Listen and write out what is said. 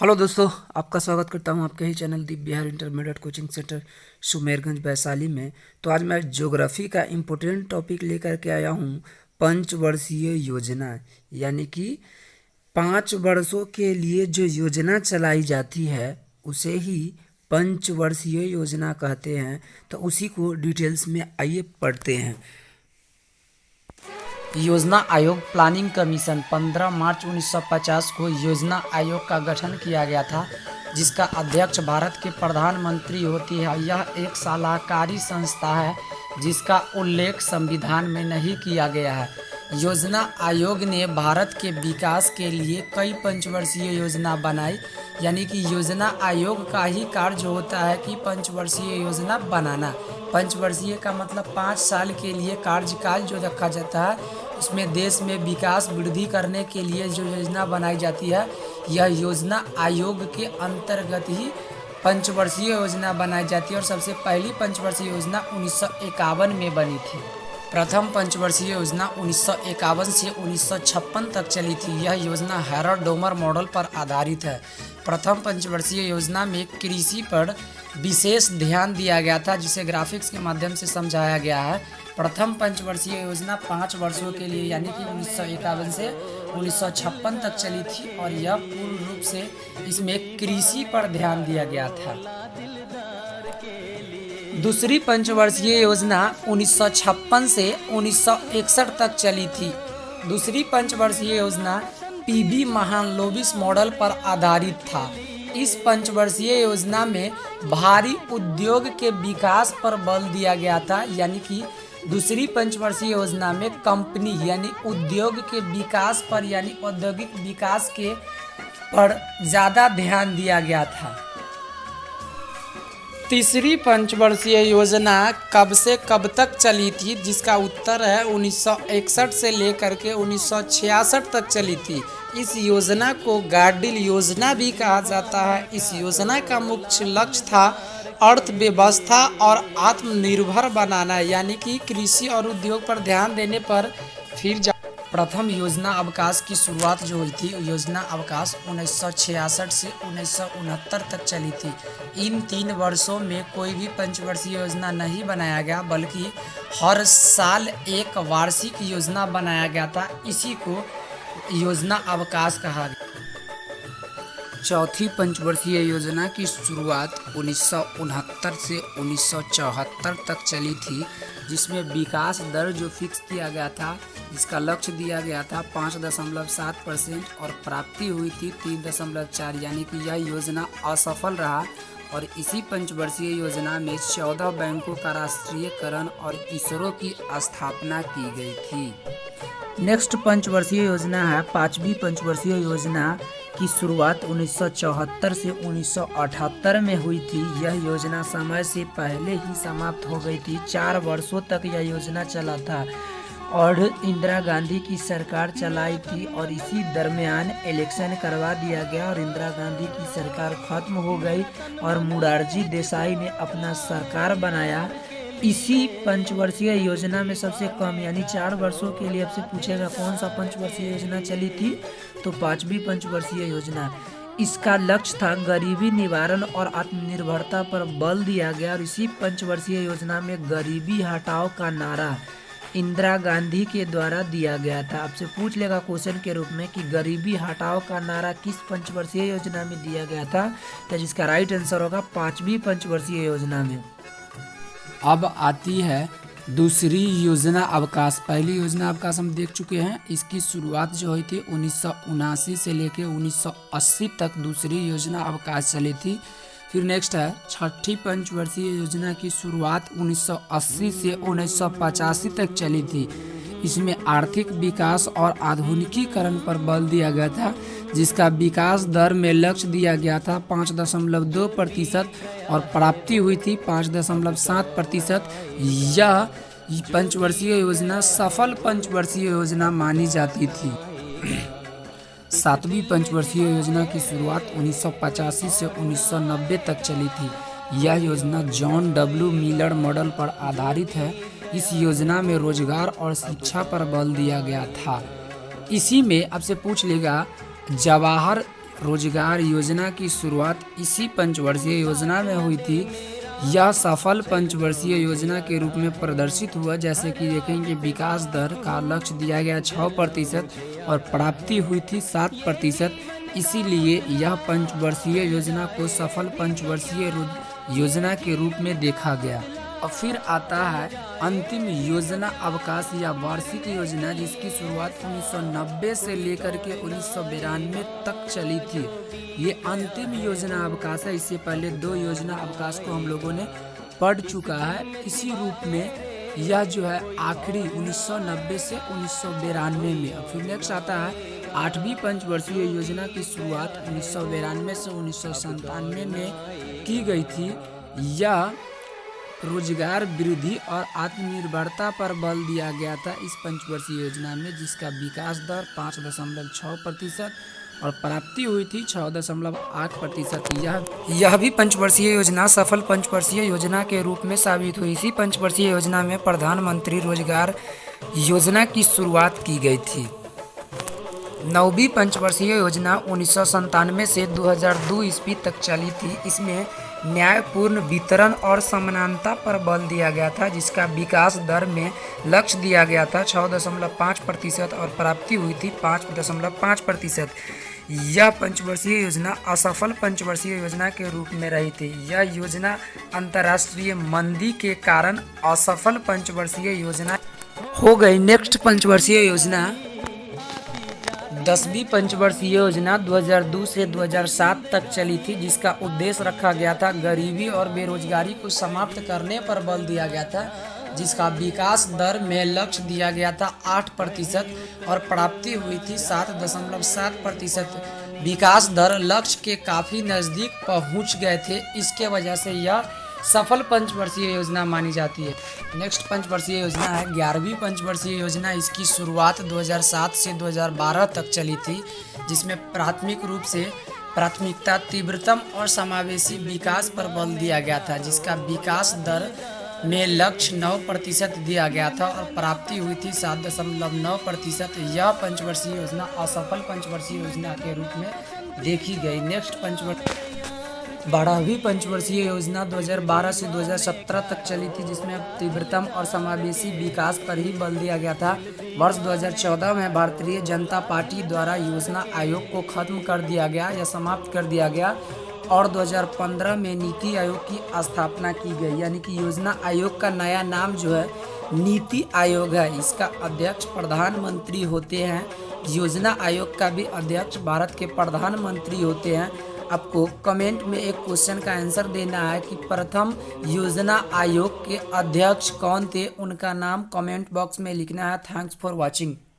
Hello दोस्तों, आपका स्वागत करता हूं आपके ही channel Deep Bihar intermediate coaching centre Sumerganj Vaishali में। तो आज मैं ज्योग्राफी का इम्पोर्टेंट टॉपिक लेकर के आया हूं, पंचवर्षीय योजना। यानी कि 5 वर्षों के लिए जो योजना चलाई जाती है उसे ही पंचवर्षीय योजना कहते हैं। तो उसी को डिटेल्स में आइए पढ़ते हैं। योजना आयोग प्लानिंग कमीशन 15 मार्च 1950 को योजना आयोग का गठन किया गया था, जिसका अध्यक्ष भारत के प्रधानमंत्री होती है। यह एक सलाहकारी संस्था है जिसका उल्लेख संविधान में नहीं किया गया है। योजना आयोग ने भारत के विकास के लिए कई पंचवर्षीय योजना बनाई। यानी कि योजना आयोग का ही कार्य होता है कि पंचवर्षीय योजना बनाना। पंचवर्षीय का मतलब 5 साल के लिए कार्यकाल जो रखा जाता है, उसमें देश में विकास वृद्धि करने के लिए जो योजना बनाई जाती है, यह योजना आयोग के अंतर्गत ही पंचवर्षीय योजना बनाई जाती है। और सबसे पहली पंचवर्षीय योजना 1951 में बनी थी। प्रथम पंचवर्षीय योजना 1951 से 1956 तक चली थी। यह योजना हैरोल्ड डोमर मॉडल पर आधारित है। प्रथम पंचवर्षीय योजना में कृषि पर विशेष ध्यान दिया गया था, जिसे ग्राफिक्स के माध्यम से समझाया गया है। प्रथम पंचवर्षीय योजना 5 वर्षों के लिए यानी कि 1951 से 1956 तक चली थी और यह पूर्ण रूप से इसमें कृषि पर ध्यान दिया गया था। दूसरी पंचवर्षीय योजना 1956 से 1961 तक चली थी। दूसरी पंचवर्षीय योजना पीबी महालनोबिस मॉडल पर आधारित था। इस पंचवर्षीय योजना में भारी उद्योग के विकास पर बल दिया गया था। यानी कि दूसरी पंचवर्षीय योजना में कंपनी यानी उद्योग के विकास पर यानी औद्योगिक विकास के पर ज़्यादा ध्यान दिया गया था। तीसरी पंचवर्षीय योजना कब से कब तक चली थी, जिसका उत्तर है 1961 से लेकर के 1966 तक चली थी। इस योजना को गार्डिल योजना भी कहा जाता है। इस योजना का मुख्य लक्ष्य था अर्थव्यवस्था और आत्मनिर्भर बनाना, यानी कि कृषि और उद्योग पर ध्यान देने पर फिर प्रथम योजना अवकाश की शुरुआत जो हुई थी, योजना अवकाश 1966 से 1969 तक चली थी। इन 3 वर्षों में कोई भी पंचवर्षीय योजना नहीं बनाया गया, बल्कि हर साल एक वार्षिक योजना बनाया गया था। इसी को योजना अवकाश कहा गया। चौथी पंचवर्षीय योजना की शुरुआत 1969 से 1974 तक चली थी, जिसमें विकास दर जो फिक्स किया गया था, जिसका लक्ष्य दिया गया था 5.7% और प्राप्ति हुई थी 3.4। यानी कि यह योजना असफल रहा और इसी पंचवर्षीय योजना में 14 बैंकों का राष्ट्रीयकरण और इसरो की स्थापना की गई थी। नेक्स्ट पंचवर्षीय योजना है 5वीं पंचवर्षीय योजना की शुरुआत 1974 से 1978 में हुई थी। यह योजना समय से पहले ही समाप्त हो गई थी। 4 वर्षों तक यह योजना चला था और इंदिरा गांधी की सरकार चलाई थी और इसी दरमियान इलेक्शन करवा दिया गया और इंदिरा गांधी की सरकार खत्म हो गई और मोरारजी देसाई ने अपना सरकार बनाया। इसी पंचवर्षीय योजना में सबसे कम यानी 4 वर्षों के लिए आपसे पूछेगा कौन सा पंचवर्षीय योजना चली थी, तो 5वीं पंचवर्षीय योजना। इसका लक्ष्य था गरीबी निवारण और आत्मनिर्भरता पर बल दिया गया और इसी पंचवर्षीय योजना में गरीबी हटाओ का नारा इंदिरा गांधी के द्वारा दिया गया था। आपसे पूछ लेगा क्वेश्चन के रूप में कि गरीबी हटाओ का नारा किस पंचवर्षीय योजना में दिया गया था, तो जिसका राइट आंसर होगा 5वीं पंचवर्षीय योजना में। अब आती है दूसरी योजना अवकाश। पहली योजना अवकाश हम देख चुके हैं। इसकी शुरुआत जो हुई थी 1979 से लेकर 1980 तक दूसरी योजना अवकाश चली थी। फिर नेक्स्ट है छठी पंचवर्षीय योजना की शुरुआत 1980 से 1985 तक चली थी। इसमें आर्थिक विकास और आधुनिकीकरण पर बल दिया गया था, जिसका विकास दर में लक्ष्य दिया गया था 5.2% और प्राप्ति हुई थी 5.7%। यह पंचवर्षीय योजना सफल पंचवर्षीय योजना मानी जाती थी। 7वीं पंचवर्षीय योजना की शुरुआत 1985 से 1990 तक चली थी। यह योजना जॉन डब्ल्यू मिलर मॉडल पर आधारित है। इस योजना में रोजगार और शिक्षा पर बल दिया गया था। इसी में आपसे पूछ लेगा जवाहर रोजगार योजना की शुरुआत इसी पंचवर्षीय योजना में हुई थी। यह सफल पंचवर्षीय योजना के रूप में प्रदर्शित हुआ। जैसे कि देखेंगे विकास दर का लक्ष्य दिया गया 6% और प्राप्ति हुई थी 7%। इसीलिए यह पंचवर्षीय योजना को सफल पंचवर्षीय योजना के रूप में देखा गया। और फिर आता है अंतिम योजना अवकाश या वार्षिक योजना, जिसकी शुरुआत 1990 से लेकर के 1992 तक चली थी। ये अंतिम योजना अवकाश है। इससे पहले 2 योजना अवकाश को हम लोगों ने पढ़ चुका है। इसी रूप में यह जो है आखिरी 1990 से 1992 में। और फिर नेक्स्ट आता है 8वीं पंचवर्षीय योजना की शुरुआत 1992 से 1997 में की गई थी। यह रोजगार वृद्धि और आत्मनिर्भरता पर बल दिया गया था इस पंचवर्षीय योजना में, जिसका विकास दर 5.6% और प्राप्ति हुई थी 6.8%। यह भी पंचवर्षीय योजना सफल पंचवर्षीय योजना के रूप में साबित हुई। इसी पंचवर्षीय योजना में प्रधानमंत्री रोजगार योजना की शुरुआत की गई थी। 9वीं पंचवर्षीय योजना 1997 से 2002 ईस्वी तक चली थी। इसमें न्यायपूर्ण वितरण और समानता पर बल दिया गया था, जिसका विकास दर में लक्ष्य दिया गया था 6.5% और प्राप्ति हुई थी 5.5%। यह पंचवर्षीय योजना असफल पंचवर्षीय योजना के रूप में रही थी। यह योजना अंतर्राष्ट्रीय मंदी के कारण असफल पंचवर्षीय योजना हो गई। नेक्स्ट पंचवर्षीय योजना 10वीं पंचवर्षीय योजना 2002 से 2007 तक चली थी, जिसका उद्देश्य रखा गया था गरीबी और बेरोजगारी को समाप्त करने पर बल दिया गया था, जिसका विकास दर में लक्ष्य दिया गया था 8% और प्राप्ति हुई थी 7.7%। विकास दर लक्ष्य के काफ़ी नज़दीक पहुंच गए थे। इसके वजह से यह सफल पंचवर्षीय योजना मानी जाती है। नेक्स्ट पंचवर्षीय योजना है 11वीं पंचवर्षीय योजना। इसकी शुरुआत 2007 से 2012 तक चली थी, जिसमें प्राथमिक रूप से प्राथमिकता तीव्रतम और समावेशी विकास पर बल दिया गया था, जिसका विकास दर में लक्ष्य 9% दिया गया था और प्राप्ति हुई थी 7.9%। यह पंचवर्षीय योजना असफल पंचवर्षीय योजना के रूप में देखी गई। नेक्स्ट 12वीं पंचवर्षीय योजना 2012 से 2017 तक चली थी, जिसमें तीव्रतम और समावेशी विकास पर ही बल दिया गया था। वर्ष 2014 में भारतीय जनता पार्टी द्वारा योजना आयोग को खत्म कर दिया गया या समाप्त कर दिया गया और 2015 में नीति आयोग की स्थापना की गई। यानी कि योजना आयोग का नया नाम जो है नीति आयोग है। इसका अध्यक्ष प्रधानमंत्री होते हैं। योजना आयोग का भी अध्यक्ष भारत के प्रधानमंत्री होते हैं। आपको कमेंट में एक क्वेश्चन का आंसर देना है कि प्रथम योजना आयोग के अध्यक्ष कौन थे, उनका नाम कमेंट बॉक्स में लिखना है। Thanks for watching.